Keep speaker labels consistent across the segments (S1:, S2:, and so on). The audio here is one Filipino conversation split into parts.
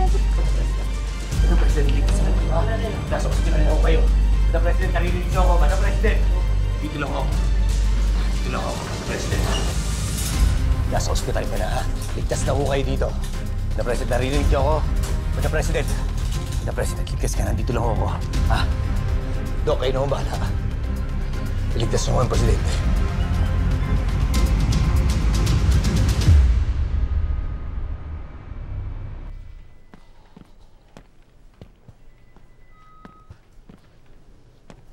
S1: Madam President, ligtas na ito, ha? Nasa ospital na ako kayo. Madam President, narinig niyo ako, Madam President! Dito lang ako. Dito lang ako, Madam President. Nasa ospital ka na, ha? Ligtas na ako kayo dito. Madam President, narinig niyo ako. Madam President! Madam President, ligtas ka na. Dito lang ako, ha? Dok, kayo na akong bahala, ha? Iligtas niyo ako ang Presidente.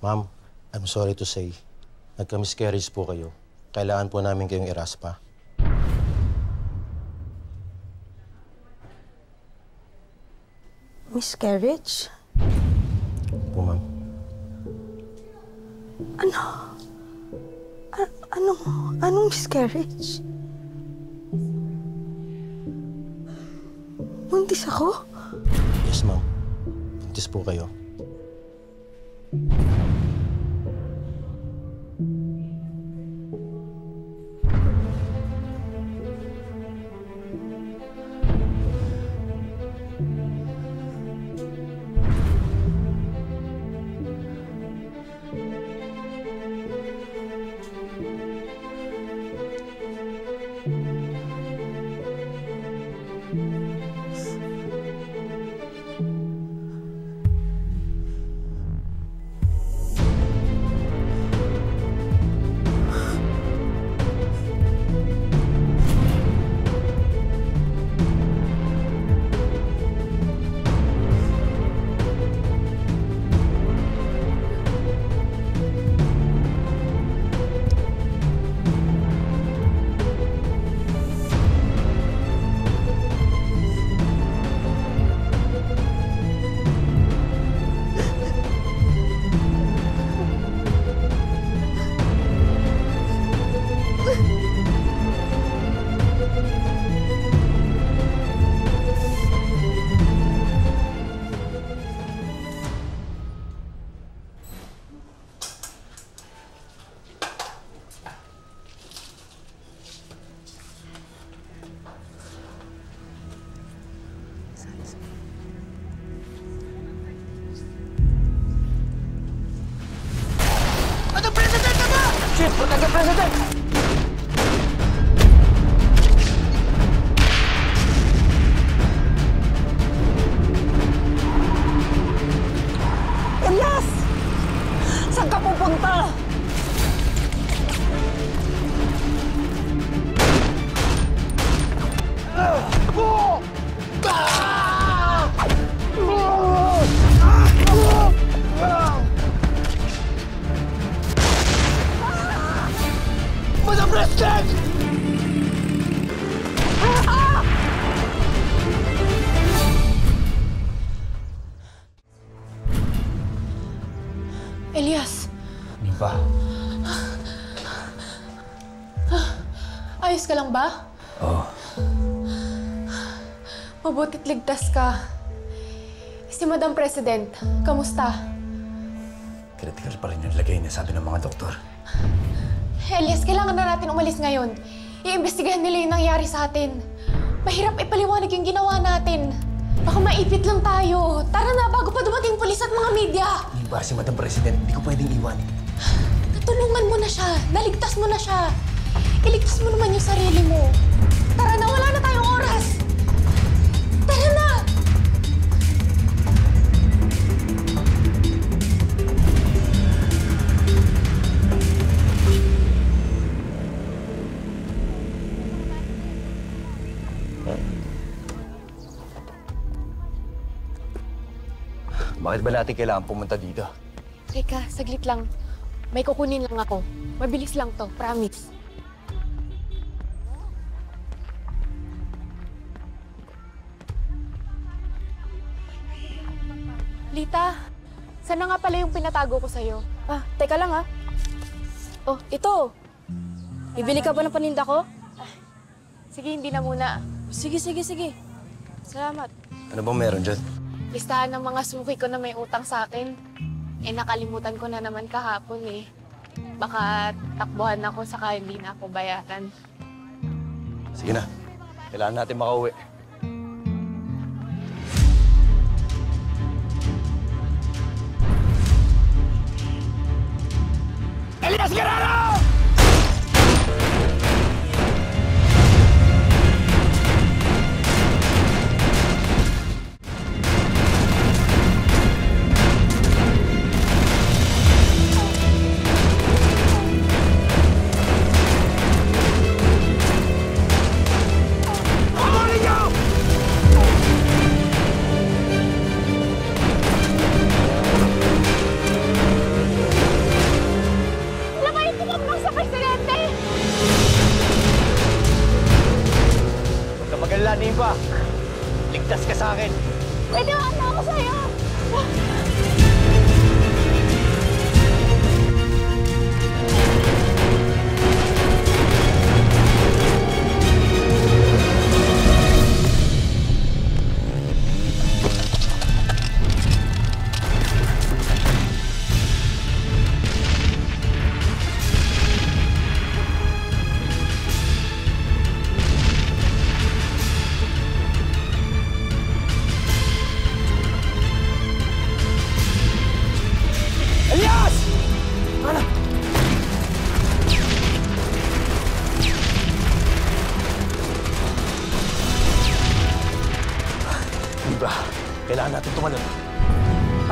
S2: Ma'am, I'm sorry to say, nagka-miscarriage po kayo. Kailangan po namin kayong iraspa.
S3: Miscarriage?
S2: Po, ma'am.
S3: Anong miscarriage? Buntis ako?
S2: Yes, ma'am. Buntis po kayo.
S1: Chief, protect the President!
S3: Elias! Saan ka pupunta?
S1: Madam President!
S4: Elias!
S1: Nipa.
S4: Ayos ka lang ba?
S1: Oo.
S4: Mabuti't ligtas ka. Si Madam President, kamusta?
S1: Critical pa rin yung lagay niya, sabi ng mga doktor.
S4: Elias, kailangan na natin umalis ngayon. Iimbestigahan nila yung nangyari sa atin. Mahirap ipaliwanag yung ginawa natin. Baka maipit lang tayo. Tara na, bago pa dumating pulis at mga media.
S1: Nipa, si Madam President, hindi ko pwedeng iwan.
S4: Natulungan mo na siya. Naligtas mo na siya. Iligtas mo naman yung sarili mo. Tara na, wala na tayong oras. Tara na!
S1: Bakit ba natin kailangan pumunta dito?
S4: Teka, saglit lang. May kukunin lang ako. Mabilis lang to, promise. Lita, saan na nga pala yung pinatago ko sa'yo?
S5: Ah, teka lang ha. Oh, ito. Bibili ka ba ng paninda ko?
S4: Sige, hindi na muna.
S5: Sige. Salamat.
S1: Ano bang meron dyan?
S4: Listahan ng mga suki ko na may utang sa akin. Eh, nakalimutan ko na naman kahapon eh. Baka takbuhan ako saka hindi na ako bayaran.
S1: Sige na. Kailangan natin makauwi. Elias Guerrero! Niva, ligtas ka sa akin.
S4: Pwede wala ako sa'yo!
S1: Diba, kailangan natin tumalon.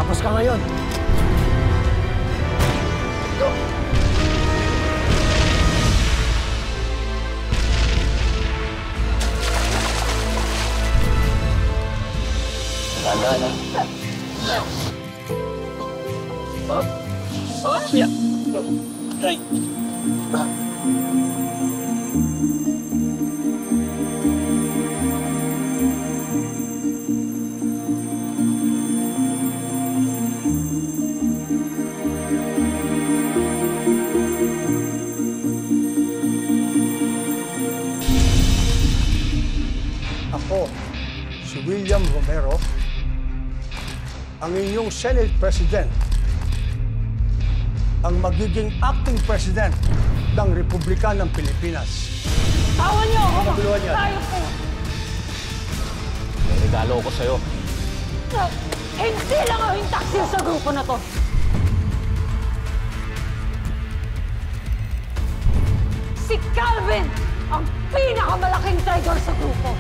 S1: Tapos ka ngayon. Go! Tanda. Yeah. Ay.
S6: Ako, si William Romero, ang inyong Senate President, ang magiging acting President ng Republika ng Pilipinas.
S3: Tawan niyo ako!
S1: Maguluhan yan.
S3: Tayo po!
S1: May regalo ko sa'yo.
S3: Hindi lang ako yung taxi sa grupo na to. Si Calvin ang pinakamalaking traitor sa grupo.